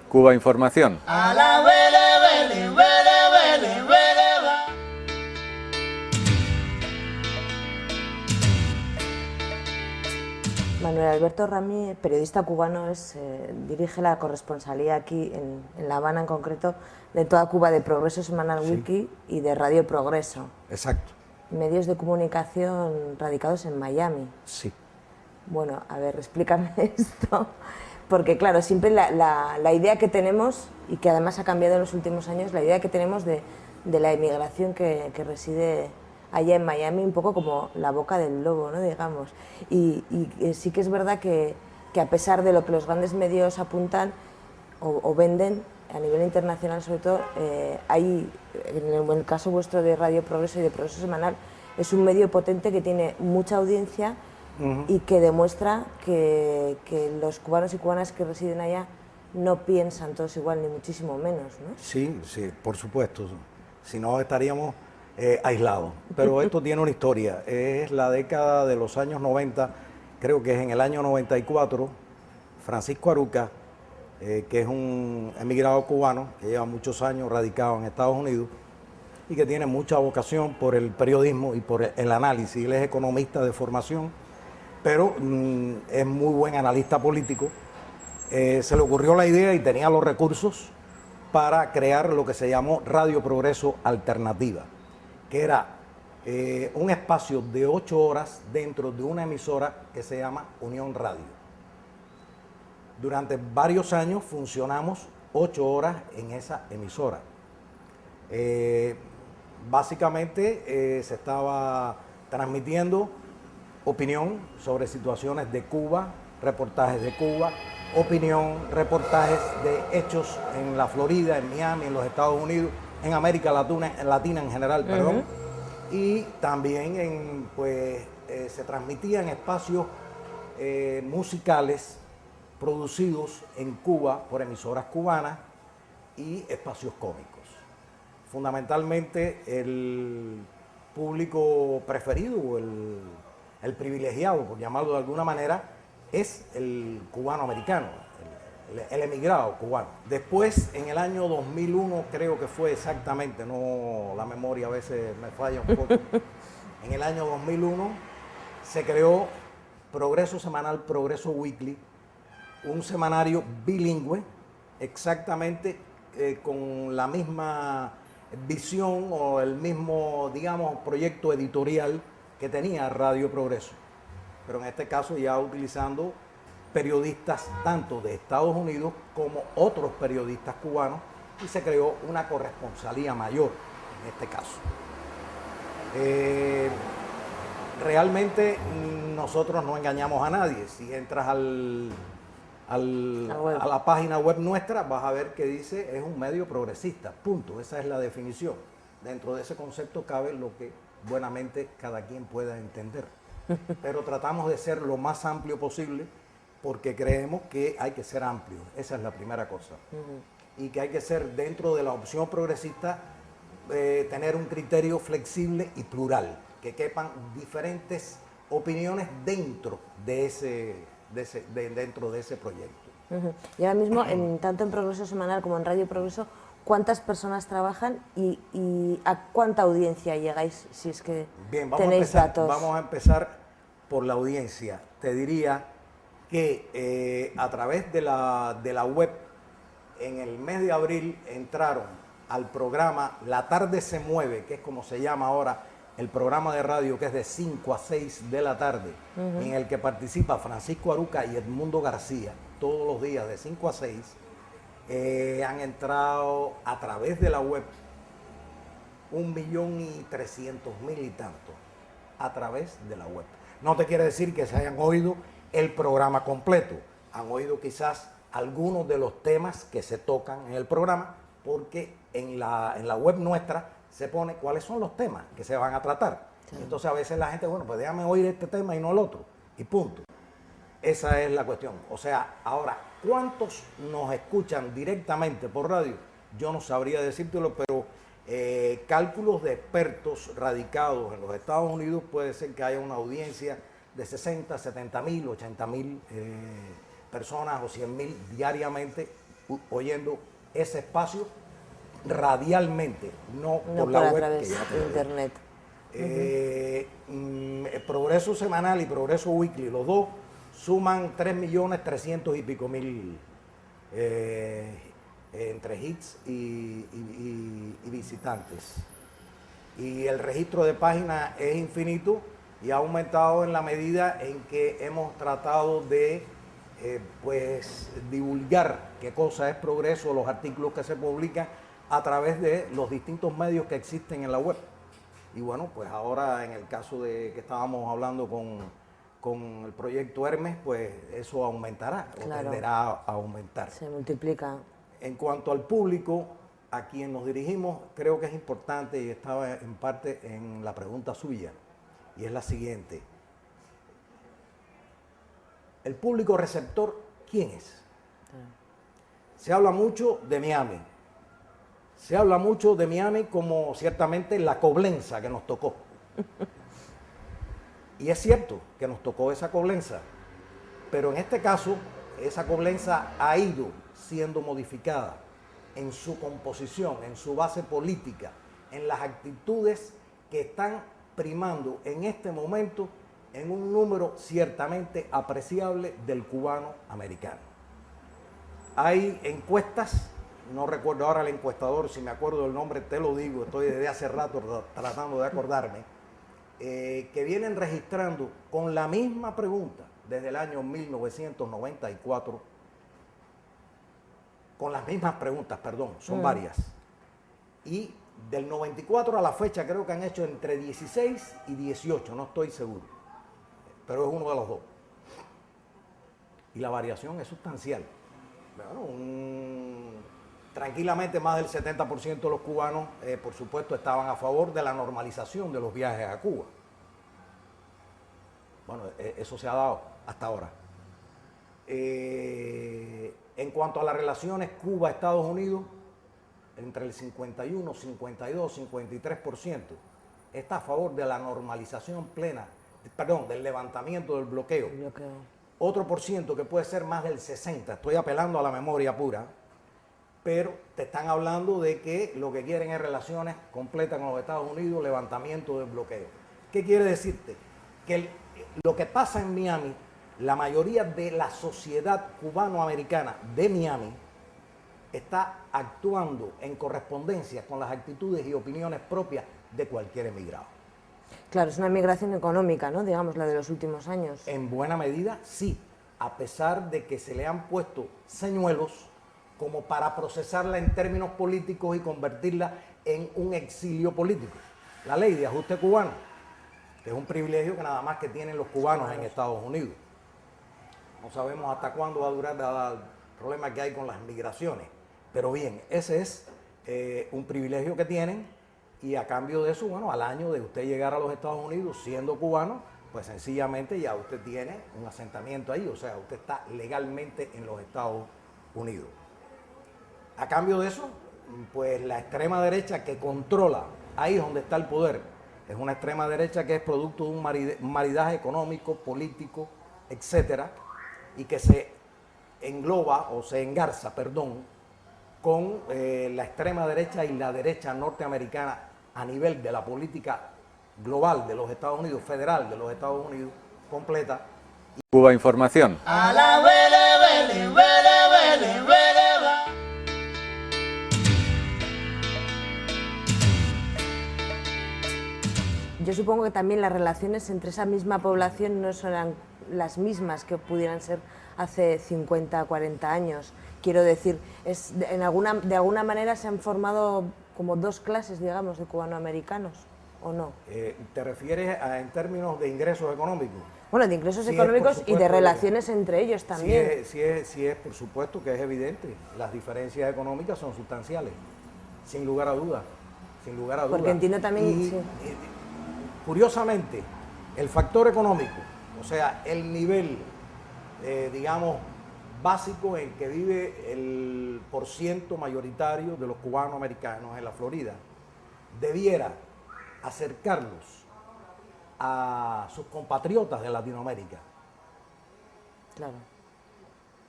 Cuba Información. Manuel Alberto Ramí, periodista cubano, dirige la corresponsalía aquí en La Habana en concreto de Toda Cuba de Progreso Semanal Wiki y de Radio Progreso. Exacto. Medios de comunicación radicados en Miami. Sí. Bueno, a ver, explícame esto, porque claro, siempre la idea que tenemos, y que además ha cambiado en los últimos años, la idea que tenemos de la inmigración que reside allá en Miami, un poco como la boca del lobo, ¿no?, digamos. Y sí que es verdad que a pesar de lo que los grandes medios apuntan o venden, a nivel internacional sobre todo, hay, en el caso vuestro de Radio Progreso y de Progreso Semanal, es un medio potente que tiene mucha audiencia y que demuestra que los cubanos y cubanas que residen allá no piensan todos igual, ni muchísimo menos, ¿no? Sí, sí, por supuesto. Si no, estaríamos aislados. Pero esto tiene una historia. Es la década de los años 90, creo que es en el año 94, Francisco Aruca, que es un emigrado cubano que lleva muchos años radicado en Estados Unidos y que tiene mucha vocación por el periodismo y por el análisis. Él es economista de formación, pero es muy buen analista político. Se le ocurrió la idea y tenía los recursos para crear lo que se llamó Radio Progreso Alternativa, que era un espacio de 8 horas dentro de una emisora que se llama Unión Radio. Durante varios años funcionamos 8 horas en esa emisora. Básicamente se estaba transmitiendo opinión sobre situaciones de Cuba, reportajes de Cuba, opinión, reportajes de hechos en la Florida, en Miami, en los Estados Unidos, en América Latina en general, perdón. Y también se transmitían espacios musicales producidos en Cuba por emisoras cubanas y espacios cómicos. Fundamentalmente el público preferido, el privilegiado, por llamarlo de alguna manera, es el cubano americano, el emigrado cubano. Después, en el año 2001, creo que fue exactamente, no, la memoria a veces me falla un poco, en el año 2001 se creó Progreso Semanal, Progreso Weekly, un semanario bilingüe, exactamente con la misma visión o el mismo, digamos, proyecto editorial que tenía Radio Progreso, pero en este caso ya utilizando periodistas tanto de Estados Unidos como otros periodistas cubanos, y se creó una corresponsalía mayor en este caso. Realmente nosotros no engañamos a nadie. Si entras a la página web nuestra, vas a ver que dice es un medio progresista, punto. Esa es la definición. Dentro de ese concepto cabe lo que buenamente cada quien pueda entender. Pero tratamos de ser lo más amplio posible porque creemos que hay que ser amplio. Esa es la primera cosa. Y que hay que ser, dentro de la opción progresista, tener un criterio flexible y plural, que quepan diferentes opiniones dentro de ese proyecto. Y ahora mismo, tanto en Progreso Semanal como en Radio Progreso, ¿cuántas personas trabajan y a cuánta audiencia llegáis, si es que tenéis datos? Vamos a empezar por la audiencia. Te diría que a través de la web, en el mes de abril entraron al programa La Tarde se Mueve, que es como se llama ahora el programa de radio, que es de 5 a 6 de la tarde, en el que participa Francisco Aruca y Edmundo García, todos los días de 5 a 6, han entrado a través de la web 1.300.000 y tanto, a través de la web. No te quiere decir que se hayan oído el programa completo, han oído quizás algunos de los temas que se tocan en el programa, porque en la web nuestra se pone cuáles son los temas que se van a tratar. Sí. Entonces a veces la gente, bueno, pues déjame oír este tema y no el otro, y punto. Esa es la cuestión. O sea, ahora, ¿cuántos nos escuchan directamente por radio? Yo no sabría decírtelo, pero cálculos de expertos radicados en los Estados Unidos puede ser que haya una audiencia de 60, 70 mil, 80 mil personas o 100 mil diariamente oyendo ese espacio radialmente, no No por la a web través que ya te de lo dije. internet. Progreso Semanal y Progreso Weekly, los dos suman 3.300.000 y pico entre hits y visitantes. Y el registro de páginas es infinito y ha aumentado en la medida en que hemos tratado de pues divulgar qué cosa es Progreso, los artículos que se publican a través de los distintos medios que existen en la web. Y bueno, pues ahora en el caso de que estábamos hablando con el proyecto Hermes, pues eso aumentará, Claro. o tenderá a aumentar. Se multiplica. En cuanto al público a quien nos dirigimos, creo que es importante, y estaba en parte en la pregunta suya, y es la siguiente. El público receptor, ¿quién es? Se habla mucho de Miami. Se habla mucho de Miami como ciertamente la Coblenza que nos tocó. Y es cierto que nos tocó esa Coblenza, pero en este caso esa Coblenza ha ido siendo modificada en su composición, en su base política, en las actitudes que están primando en este momento en un número ciertamente apreciable del cubano americano. Hay encuestas, no recuerdo ahora el encuestador, si me acuerdo del nombre te lo digo, estoy desde hace rato tratando de acordarme, que vienen registrando con la misma pregunta desde el año 1994, con las mismas preguntas, perdón, son varias. Y del 94 a la fecha creo que han hecho entre 16 y 18, no estoy seguro, pero es uno de los dos. Y la variación es sustancial. Bueno, tranquilamente más del 70% de los cubanos, por supuesto, estaban a favor de la normalización de los viajes a Cuba. Bueno, eso se ha dado hasta ahora. En cuanto a las relaciones Cuba-Estados Unidos, entre el 51, 52, 53% está a favor de la normalización plena, perdón, del levantamiento del bloqueo. Otro por ciento que puede ser más del 60, estoy apelando a la memoria pura, pero te están hablando de que lo que quieren es relaciones completas con los Estados Unidos, levantamiento del bloqueo. ¿Qué quiere decirte? Que lo que pasa en Miami, la mayoría de la sociedad cubano-americana de Miami está actuando en correspondencia con las actitudes y opiniones propias de cualquier emigrado. Claro, es una migración económica, ¿no? Digamos, la de los últimos años. En buena medida, sí, a pesar de que se le han puesto señuelos como para procesarla en términos políticos y convertirla en un exilio político. La ley de ajuste cubano, que es un privilegio que nada más que tienen los cubanos en Estados Unidos. No sabemos hasta cuándo va a durar dado el problema que hay con las migraciones. Pero bien, ese es un privilegio que tienen y a cambio de eso, bueno, al año de usted llegar a los Estados Unidos siendo cubano, pues sencillamente ya usted tiene un asentamiento ahí, o sea, usted está legalmente en los Estados Unidos. A cambio de eso, pues la extrema derecha que controla, ahí es donde está el poder, es una extrema derecha que es producto de un maridaje económico, político, etcétera, y que se engloba o se engarza, perdón, con la extrema derecha y la derecha norteamericana a nivel de la política global de los Estados Unidos, federal de los Estados Unidos, completa. Cuba Información. Yo supongo que también las relaciones entre esa misma población no son las mismas que pudieran ser hace 50, 40 años. Quiero decir, de alguna manera se han formado como dos clases, digamos, de cubanoamericanos, ¿o no? ¿Te refieres en términos de ingresos económicos? Bueno, de ingresos Sí, económicos y de relaciones entre ellos también. Sí es, por supuesto que es evidente. Las diferencias económicas son sustanciales, sin lugar a dudas. Sin lugar a dudas. Porque entiendo también... Y, curiosamente, el factor económico, o sea, el nivel, digamos, básico en que vive el porciento mayoritario de los cubanos americanos en la Florida, debiera acercarlos a sus compatriotas de Latinoamérica. Claro.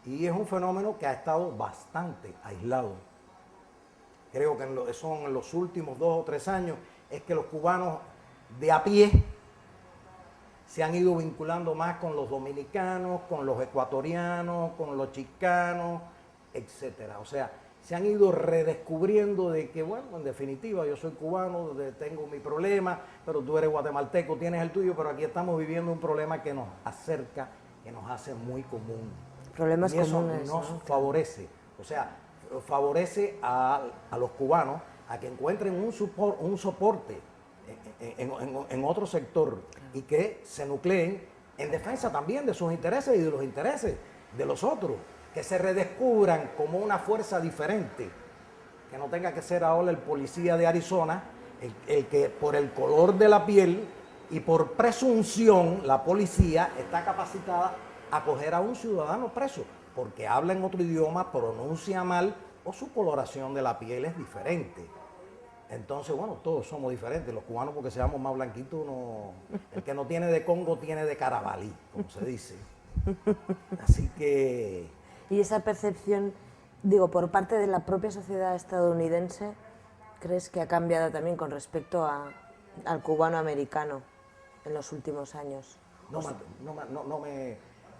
Y es un fenómeno que ha estado bastante aislado. Creo que son en los últimos 2 o 3 años es que los cubanos de a pie se han ido vinculando más con los dominicanos, con los ecuatorianos, con los chicanos, etcétera. O sea, se han ido redescubriendo de que, bueno, en definitiva, yo soy cubano, tengo mi problema, pero tú eres guatemalteco, tienes el tuyo, pero aquí estamos viviendo un problema que nos acerca, que nos hace muy común. Problemas y eso comunes, nos ¿no? favorece, o sea, favorece a los cubanos a que encuentren un soporte en otro sector y que se nucleen en defensa también de sus intereses y de los intereses de los otros, que se redescubran como una fuerza diferente, que no tenga que ser ahora el policía de Arizona, el que por el color de la piel y por presunción la policía está capacitada a coger a un ciudadano preso, porque habla en otro idioma, pronuncia mal o su coloración de la piel es diferente. Entonces, bueno, todos somos diferentes. Los cubanos, porque seamos más blanquitos, no, el que no tiene de Congo tiene de Carabalí, como se dice. Así que... Y esa percepción, digo, por parte de la propia sociedad estadounidense, ¿crees que ha cambiado también con respecto al cubano americano en los últimos años?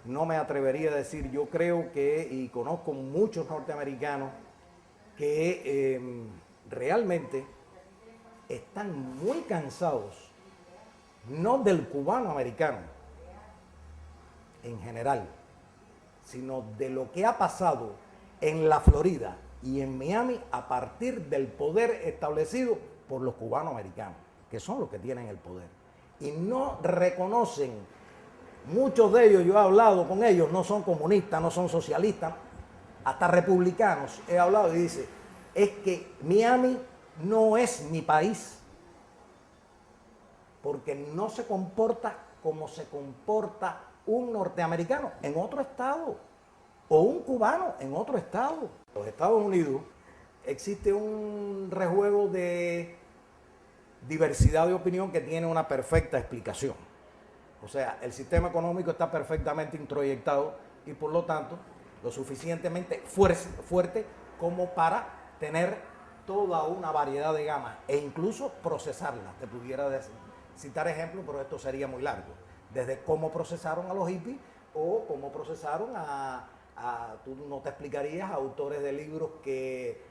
No me atrevería a decir. Yo creo que, y conozco muchos norteamericanos que realmente están muy cansados, no del cubano americano en general, sino de lo que ha pasado en la Florida y en Miami a partir del poder establecido por los cubanos americanos, que son los que tienen el poder. Y no reconocen, muchos de ellos, yo he hablado con ellos, no son comunistas, no son socialistas, hasta republicanos he hablado y dice, es que Miami no es mi país, porque no se comporta como se comporta un norteamericano en otro estado o un cubano en otro estado. En los Estados Unidos existe un rejuego de diversidad de opinión que tiene una perfecta explicación. O sea, el sistema económico está perfectamente introyectado y por lo tanto lo suficientemente fuerte como para tener toda una variedad de gamas e incluso procesarlas. Te pudiera citar ejemplos, pero esto sería muy largo. Desde cómo procesaron a los hippies o cómo procesaron tú no te explicarías, autores de libros que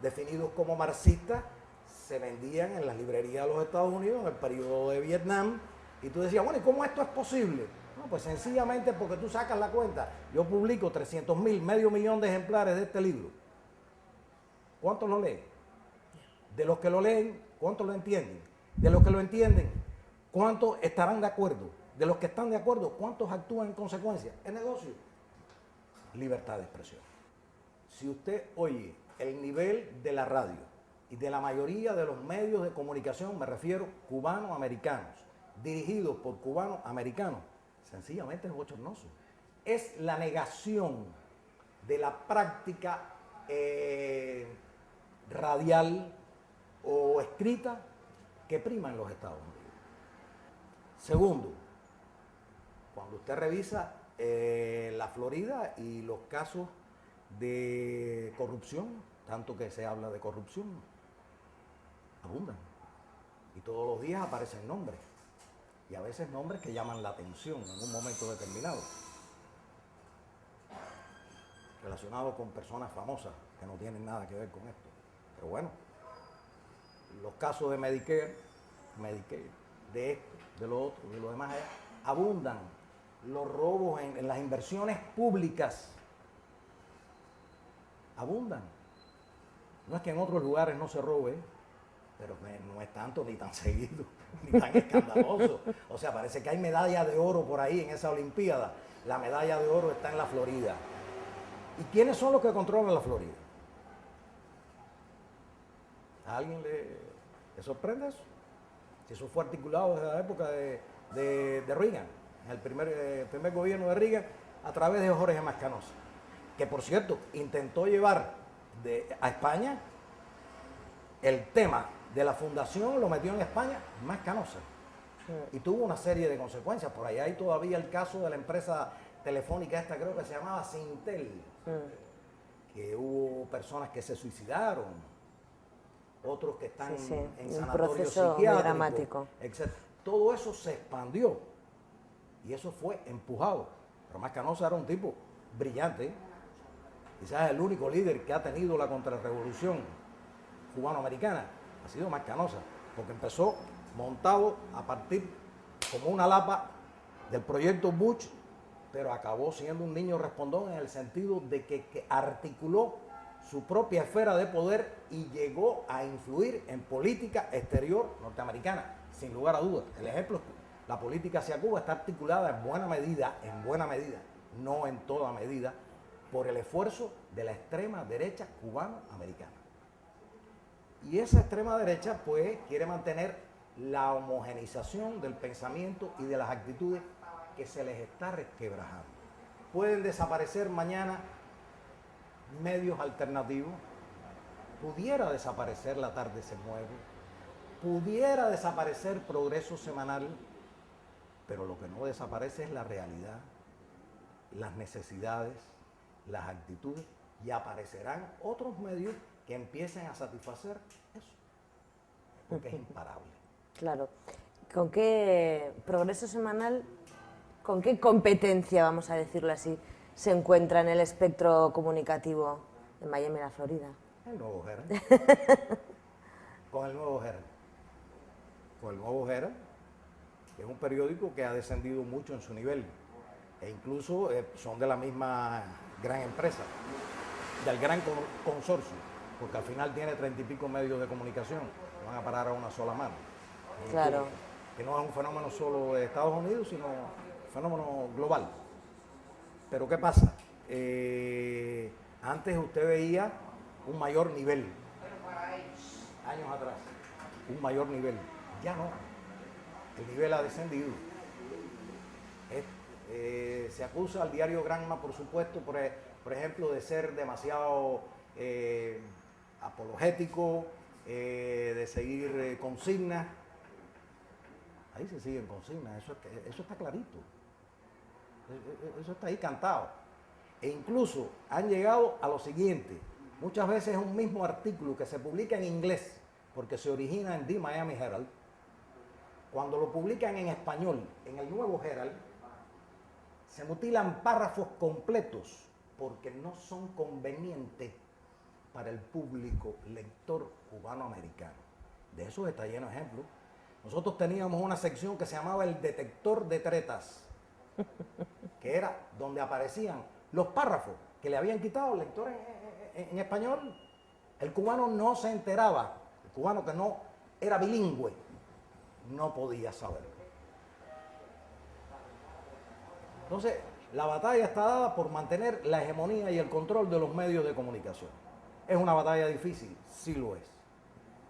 definidos como marxistas se vendían en las librerías de los Estados Unidos en el periodo de Vietnam y tú decías, bueno, ¿y cómo esto es posible? No, pues sencillamente porque tú sacas la cuenta. Yo publico 300.000, medio millón de ejemplares de este libro. ¿Cuántos lo leen? De los que lo leen, ¿cuántos lo entienden? De los que lo entienden, ¿cuántos estarán de acuerdo? De los que están de acuerdo, ¿cuántos actúan en consecuencia? ¿Es negocio? Libertad de expresión. Si usted oye el nivel de la radio y de la mayoría de los medios de comunicación, me refiero cubano-americanos, dirigidos por cubanos americanos, sencillamente es bochornoso. Es la negación de la práctica radial o escrita que prima en los Estados Unidos. Segundo, cuando usted revisa la Florida y los casos de corrupción, tanto que se habla de corrupción, abundan. Y todos los días aparecen nombres. Y a veces nombres que llaman la atención en un momento determinado. Relacionados con personas famosas que no tienen nada que ver con esto. Pero bueno, los casos de Medicare, de esto, de lo otro, de lo demás, abundan. Los robos en las inversiones públicas abundan. No es que en otros lugares no se robe, pero no es tanto ni tan seguido, ni tan escandaloso. O sea, parece que hay medalla de oro por ahí en esa Olimpiada. La medalla de oro está en la Florida. ¿Y quiénes son los que controlan la Florida? ¿A alguien le sorprende eso? Si eso fue articulado desde la época de Reagan, en el primer gobierno de Reagan, a través de Jorge Mascanosa, que por cierto intentó llevar a España el tema de la fundación, lo metió en España Mascanosa y tuvo una serie de consecuencias. Por allá hay todavía el caso de la empresa telefónica esta creo que se llamaba Sintel, que hubo personas que se suicidaron, otros que están Sí, sí, en un sanatorios proceso muy psiquiátricos, dramático. etc. Todo eso se expandió y eso fue empujado. Pero Más Canosa era un tipo brillante, quizás el único líder que ha tenido la contrarrevolución cubanoamericana ha sido Más Canosa, porque empezó montado a partir como una lapa del proyecto Bush, pero acabó siendo un niño respondón en el sentido de que articuló su propia esfera de poder y llegó a influir en política exterior norteamericana, sin lugar a dudas. El ejemplo, la política hacia Cuba está articulada en buena medida, no en toda medida, por el esfuerzo de la extrema derecha cubano-americana. Y esa extrema derecha, pues, quiere mantener la homogenización del pensamiento y de las actitudes que se les está resquebrajando. Pueden desaparecer mañana medios alternativos, pudiera desaparecer La Tarde se Mueve, pudiera desaparecer Progreso Semanal, pero lo que no desaparece es la realidad, las necesidades, las actitudes, y aparecerán otros medios que empiecen a satisfacer eso, porque es imparable. Claro. ¿Con qué Progreso Semanal, con qué competencia, vamos a decirlo así, se encuentra en el espectro comunicativo en Miami, la Florida? El Nuevo Herald. Con el Nuevo Herald. Con el Nuevo Herald, que es un periódico que ha descendido mucho en su nivel, e incluso son de la misma gran empresa, del gran consorcio, porque al final tiene 30 y pico medios de comunicación, que van a parar a una sola mano. Claro. Que no es un fenómeno solo de Estados Unidos, sino un fenómeno global. Pero ¿qué pasa? Antes usted veía un mayor nivel, años atrás, un mayor nivel. Ya no, el nivel ha descendido. Se acusa al diario Granma, por supuesto, por ejemplo, de ser demasiado apologético, de seguir consignas. Ahí se siguen consignas, eso está clarito. Eso está ahí cantado. E incluso han llegado a lo siguiente. Muchas veces es un mismo artículo que se publica en inglés, porque se origina en The Miami Herald. Cuando lo publican en español, en el Nuevo Herald, se mutilan párrafos completos porque no son convenientes para el público lector cubano-americano. De eso está lleno de ejemplos. Nosotros teníamos una sección que se llamaba el detector de tretas, que era donde aparecían los párrafos que le habían quitado al lector en español. El cubano no se enteraba, el cubano que no era bilingüe no podía saberlo. Entonces, la batalla está dada por mantener la hegemonía y el control de los medios de comunicación. ¿Es una batalla difícil? Sí lo es.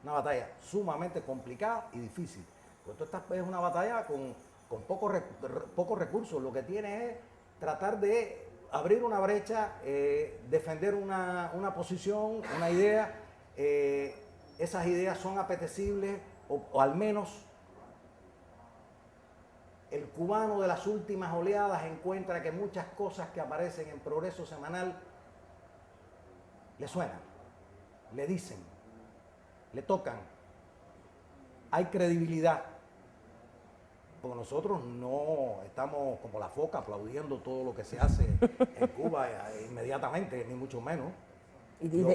Una batalla sumamente complicada y difícil. Porque esta es una batalla con pocos recursos. Lo que tiene es tratar de abrir una brecha, defender una posición, una idea. Esas ideas son apetecibles o al menos el cubano de las últimas oleadas encuentra que muchas cosas que aparecen en Progreso Semanal le suenan, le dicen, le tocan, hay credibilidad, porque nosotros no estamos como la foca aplaudiendo todo lo que se hace en Cuba inmediatamente, ni mucho menos.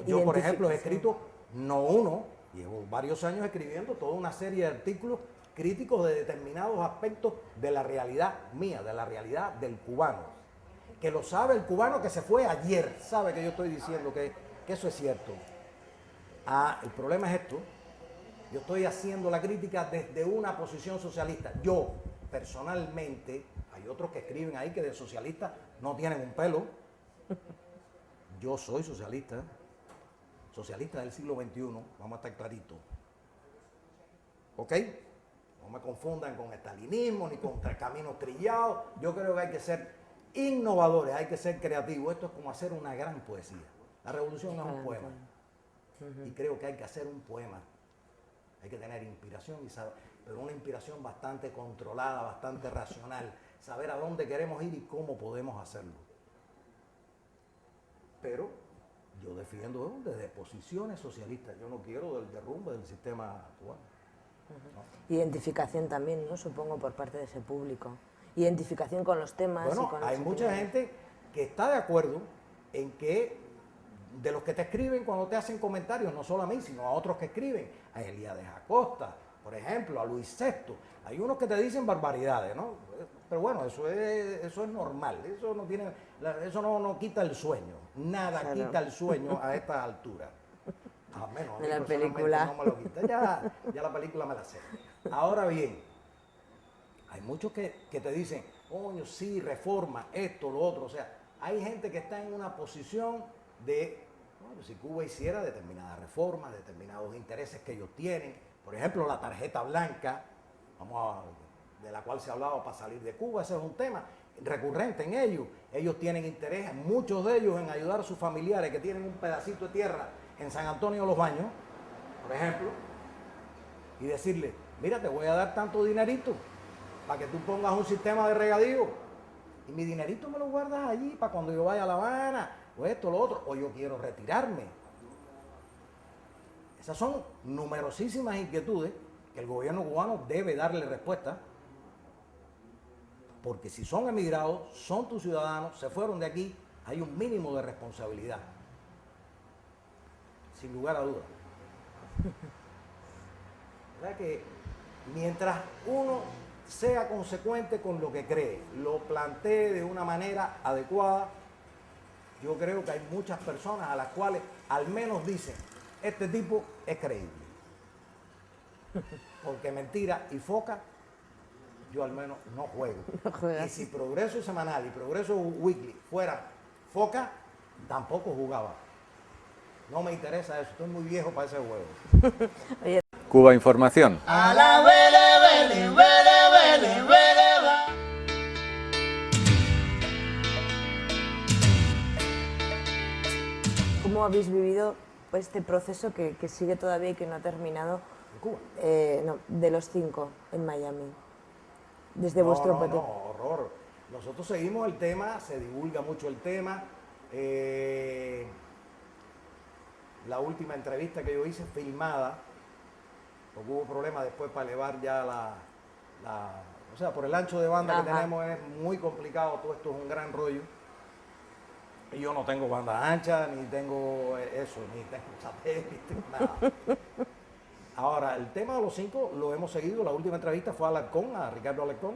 Yo, por ejemplo, he escrito, no uno, llevo varios años escribiendo toda una serie de artículos críticos de determinados aspectos de la realidad mía, de la realidad del cubano, que lo sabe el cubano que se fue ayer, sabe que yo estoy diciendo que eso es cierto. El problema es esto, yo estoy haciendo la crítica desde una posición socialista, yo personalmente, hay otros que escriben ahí que de socialistas no tienen un pelo, yo soy socialista, socialista del siglo XXI, vamos a estar claritos, ¿ok? No me confundan con estalinismo ni con caminos trillados. Yo creo que hay que ser innovadores, hay que ser creativos. Esto es como hacer una gran poesía. La revolución no es un poema. Y creo que hay que hacer un poema. Hay que tener inspiración, pero una inspiración bastante controlada, bastante racional. saber a dónde queremos ir y cómo podemos hacerlo. Pero yo defiendo desde posiciones socialistas, yo no quiero del derrumbe del sistema cubano. No. Identificación también, ¿no? Supongo, por parte de ese público. Identificación con los temas. Bueno, y con hay mucha gente que está de acuerdo en que de los que te escriben cuando te hacen comentarios, no solo a mí, sino a otros que escriben, a Elías Acosta, por ejemplo, a Luis Sexto, hay unos que te dicen barbaridades, ¿no? Pero bueno, eso es normal, eso no quita el sueño, nada claro. quita el sueño a estas alturas. A menos, a mí De la personalmente película. no me lo quita, ya la película me la sé. Ahora bien, hay muchos que te dicen, coño, sí, reforma, esto, lo otro, o sea, hay gente que está en una posición de, bueno, si Cuba hiciera determinadas reformas, determinados intereses que ellos tienen, por ejemplo, la tarjeta blanca, de la cual se ha hablado para salir de Cuba, ese es un tema recurrente en ellos tienen interés, muchos de ellos, en ayudar a sus familiares que tienen un pedacito de tierra en San Antonio de los Baños, por ejemplo, y decirle, mira, te voy a dar tanto dinerito para que tú pongas un sistema de regadío y mi dinerito me lo guardas allí para cuando yo vaya a La Habana, o esto, lo otro, o yo quiero retirarme. Esas son numerosísimas inquietudes que el gobierno cubano debe darle respuesta, porque si son emigrados, son tus ciudadanos, se fueron de aquí, hay un mínimo de responsabilidad, sin lugar a dudas. ¿Verdad que mientras uno sea consecuente con lo que cree, lo plantee de una manera adecuada, yo creo que hay muchas personas a las cuales al menos dicen, este tipo es creíble? Porque mentira y foca, yo al menos no juego. No y si Progreso Semanal y Progreso Weekly fueran foca, tampoco jugaba. No me interesa eso, estoy muy viejo para ese juego. Oye, Cuba Información. A la vele, vele, vele, vele, vele, va. ¿cómo habéis vivido este proceso que sigue todavía y que no ha terminado? ¿En Cuba? No, de los 5 en Miami. Desde vuestro No, horror. Nosotros seguimos el tema, se divulga mucho el tema. La última entrevista que yo hice filmada, porque hubo problemas después para elevar ya o sea, por el ancho de banda que tenemos es muy complicado, todo esto es un gran rollo. Y yo no tengo banda ancha, ni tengo eso, ni tengo satélite, nada. Ahora, el tema de los 5 lo hemos seguido, la última entrevista fue a Ricardo Alarcón,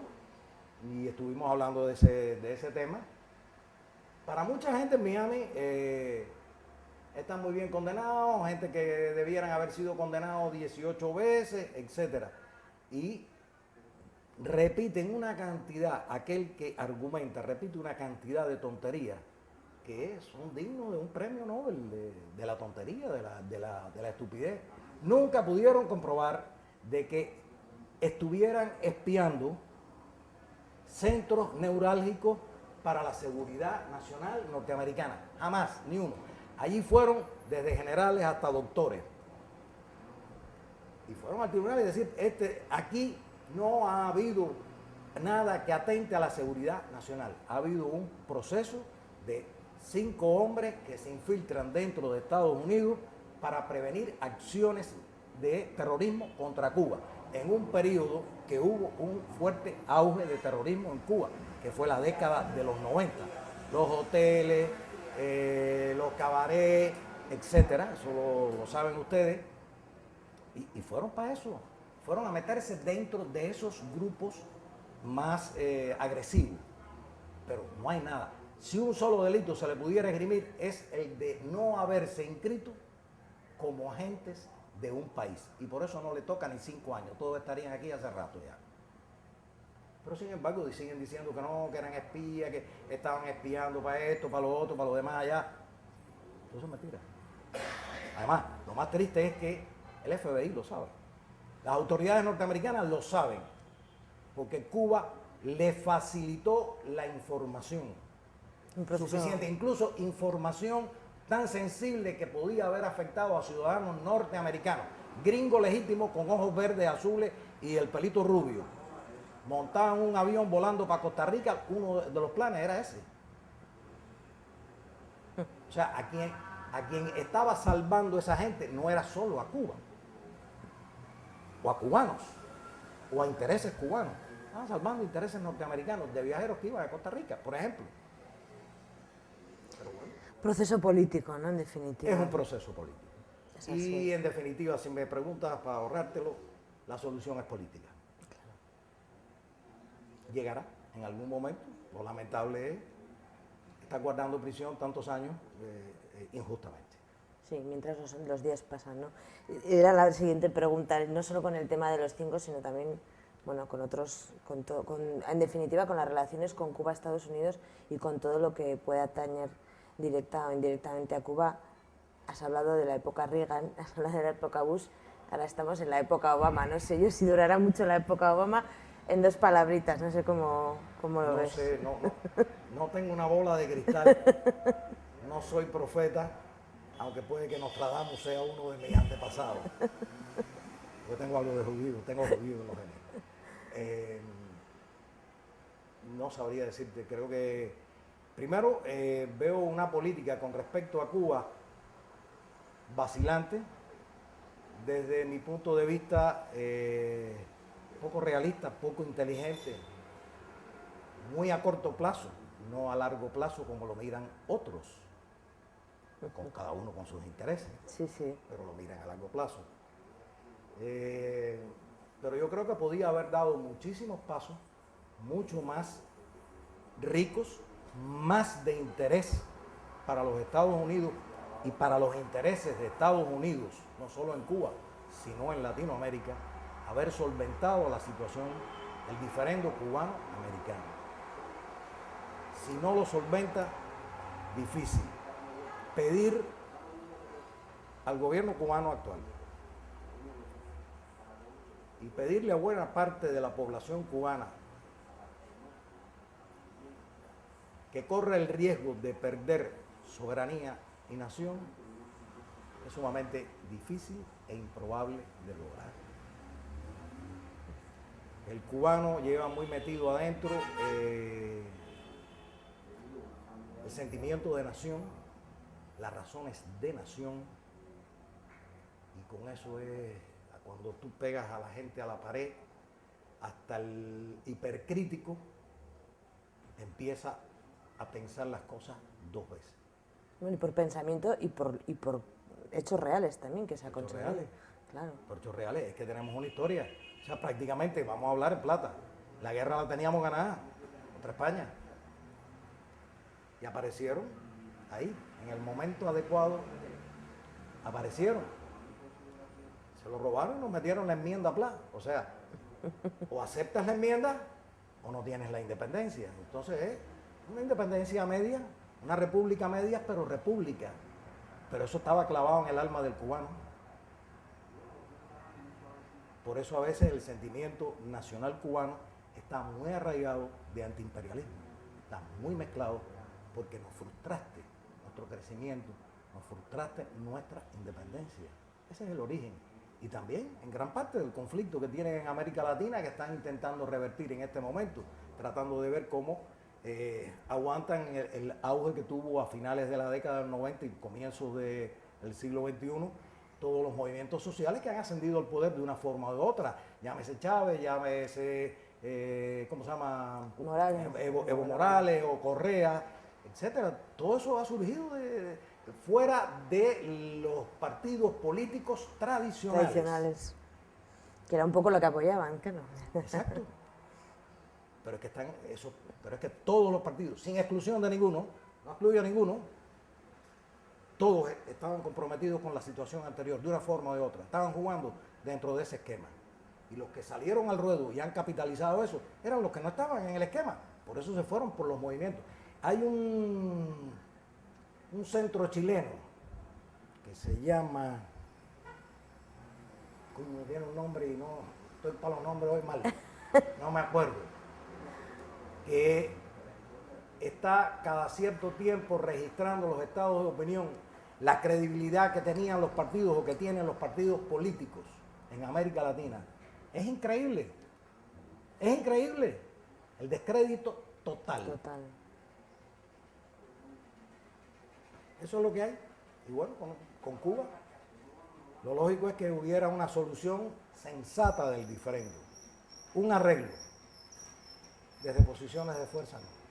y estuvimos hablando de ese tema. Para mucha gente en Miami están muy bien condenados, gente que debieran haber sido condenados 18 veces, etc. Y repiten una cantidad, aquel que argumenta, repite una cantidad de tonterías que son dignos de un premio Nobel de la tontería, de la estupidez. Nunca pudieron comprobar de que estuvieran espiando centros neurálgicos para la seguridad nacional norteamericana. Jamás, ni uno. Allí fueron desde generales hasta doctores. Y fueron al tribunal y decir, aquí no ha habido nada que atente a la seguridad nacional. Ha habido un proceso de 5 hombres que se infiltran dentro de Estados Unidos para prevenir acciones de terrorismo contra Cuba, en un periodo que hubo un fuerte auge de terrorismo en Cuba, que fue la década de los 90. Los hoteles, los cabarets, etcétera, eso lo saben ustedes, y fueron para eso, fueron a meterse dentro de esos grupos más agresivos, pero no hay nada. Si un solo delito se le pudiera esgrimir es el de no haberse inscrito como agentes de un país, y por eso no le toca ni 5 años, todos estarían aquí hace rato ya. Pero sin embargo siguen diciendo que no, que eran espías, que estaban espiando para esto, para lo otro, para lo demás allá. Eso es mentira. Además, lo más triste es que el FBI lo sabe. Las autoridades norteamericanas lo saben, porque Cuba le facilitó la información suficiente, incluso información tan sensible que podía haber afectado a ciudadanos norteamericanos, gringos legítimos con ojos verdes, azules y el pelito rubio. montaban un avión volando para Costa Rica, uno de los planes era ese. O sea, a quien estaba salvando esa gente no era solo a Cuba, o a cubanos, o a intereses cubanos. Estaban salvando intereses norteamericanos de viajeros que iban a Costa Rica, por ejemplo. Pero bueno, Proceso político, ¿no? En definitiva. es un proceso político. Es Y así. en definitiva, si me preguntas para ahorrártelo, la solución es política. Llegará en algún momento. Lo lamentable es estar guardando prisión tantos años injustamente. Sí, mientras los días pasan, ¿no? Era la siguiente pregunta, no solo con el tema de los 5, sino también, bueno, con otros, en definitiva, con las relaciones con Cuba, Estados Unidos y con todo lo que pueda atañer directa o indirectamente a Cuba. Has hablado de la época Reagan, has hablado de la época Bush, ahora estamos en la época Obama. No sé yo si durará mucho la época Obama, en 2 palabritas, no sé cómo lo No ves. sé, no tengo una bola de cristal, no soy profeta, aunque puede que Nostradamus sea uno de mis antepasados. Yo tengo algo de judío, tengo judío en los genes. No sabría decirte, creo que primero veo una política con respecto a Cuba vacilante, desde mi punto de vista poco realista, poco inteligente, muy a corto plazo, no a largo plazo como lo miran otros, con cada uno con sus intereses, Sí, sí. pero lo miran a largo plazo. Pero yo creo que podía haber dado muchísimos pasos, mucho más ricos, más de interés para los Estados Unidos y para los intereses de Estados Unidos, no solo en Cuba, sino en Latinoamérica, haber solventado la situación del diferendo cubano-americano. Si no lo solventa, difícil. Pedir al gobierno cubano actual y pedirle a buena parte de la población cubana que corre el riesgo de perder soberanía y nación es sumamente difícil e improbable de lograr. El cubano lleva muy metido adentro el sentimiento de nación, las razones de nación, y con eso es cuando tú pegas a la gente a la pared, hasta el hipercrítico empieza a pensar las cosas 2 veces. Bueno, y por pensamiento y por hechos reales también que se ha Hechos conseguido. reales. Claro. Por hechos reales, es que tenemos una historia. O sea, prácticamente, vamos a hablar en plata, la guerra la teníamos ganada contra España. Y aparecieron ahí, en el momento adecuado, aparecieron. Se lo robaron y nos metieron la enmienda a pla. O sea, o aceptas la enmienda o no tienes la independencia. Entonces es una independencia media, una república media, pero república. Pero eso estaba clavado en el alma del cubano. Por eso a veces el sentimiento nacional cubano está muy arraigado de antiimperialismo. Está muy mezclado porque nos frustraste nuestro crecimiento, nos frustraste nuestra independencia. Ese es el origen. Y también en gran parte del conflicto que tienen en América Latina, que están intentando revertir en este momento, tratando de ver cómo aguantan el auge que tuvo a finales de la década del 90 y comienzos del siglo XXI, todos los movimientos sociales que han ascendido al poder de una forma u otra. Llámese Chávez, llámese, ¿cómo se llama? Morales. Evo Morales o Correa, etcétera. Todo eso ha surgido fuera de los partidos políticos tradicionales. Que era un poco lo que apoyaban, claro. Exacto. Pero es que todos los partidos, sin exclusión de ninguno, no excluyo a ninguno, todos estaban comprometidos con la situación anterior, de una forma o de otra. Estaban jugando dentro de ese esquema. Y los que salieron al ruedo y han capitalizado eso, eran los que no estaban en el esquema. Por eso se fueron por los movimientos. Hay un centro chileno que se llama, coño, tiene un nombre y no, estoy para los nombres hoy mal, no me acuerdo, que está cada cierto tiempo registrando los estados de opinión, la credibilidad que tenían los partidos o que tienen los partidos políticos en América Latina. Es increíble Es increíble. El descrédito total. Total. Eso es lo que hay. Y bueno, con Cuba, lo lógico es que hubiera una solución sensata del diferendo. Un arreglo. Desde posiciones de fuerza no.